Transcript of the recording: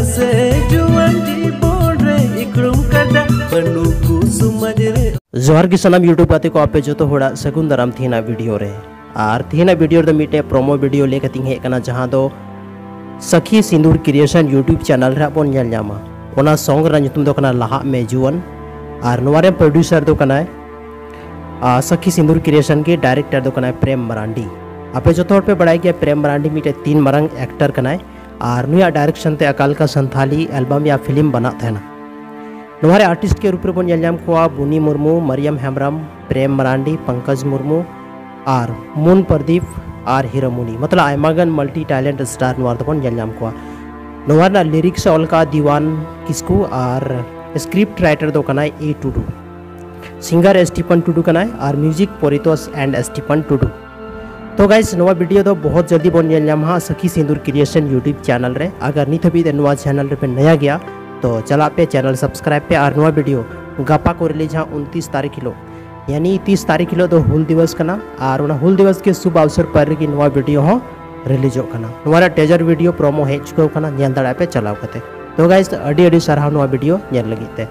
से जुआन जीवन रे इकड़ुम कदा बनुकु समाज रे। जोहार की सनाम यूट्यूब पाते को आपे जो तो होड़ा सगुन दाराम थीना वीडियो रे आर थीना वीडियो रे मिटे प्रोमो वीडियो लेके तिंग हे कना जहां दो सखी सिंदूर क्रिएशन यूट्यूब चैनल रे बोन नेल न्यामा ओना सॉन्ग रा nyutum दो कना लाहा में जुआन आर नोवारे प्रोड्यूसर दो कना सखी सिंदूर क्रिएशन के डायरेक्टर दो कना प्रेम मरांडी। आपे जो तौर पे बड़ाई गया प्रेम मरांडी मिटे 3 मरंग एक्टर कना और नुया डायरेक्शन ते अकाल का संथाली एल्बम या फिल्म बना था ना नोहारे आर्टिस्ट के रूप में नेल को बुनी मुर्मू मरियम हेम्ब्रम प्रेम मरांडी पंकज मुर्मू और मुन प्रदीप और हीरोमुनी मतलब आयमागन मल्टी टैलेंट स्टार नोवार दबन नेल को नोहार ना लिरिक्स ऑल का दीवान किसकू और स्क्रिप्ट राइटर दो कना ए टुडू सिंगर स्टीफन टुडू कना और म्यूजिक पोरितोस एंड स्टीफन टुडू। तो गाइस नवा वीडियो तो बहुत जल्दी बन नेल सखी सिंदूर क्रिएशन यूट्यूब चैनल रे अगर नित हबी नवा चैनल रे पे नया गया तो चला पे चैनल सब्सक्राइब पे और नवा वीडियो गपा को रिलीज 29 तारीख किलो यानी 30 तारीख किलो तो हुल दिवस कना और उना हुल दिवस के शुभ अवसर पर की नवा वीडियो हो रिलीज कना नवा टेजर वीडियो प्रोमो हे चुको कना नेल दाड़ा पे चलाव कते। तो गाइस अडी अडी सरहाव नवा वीडियो नेल लगी ते।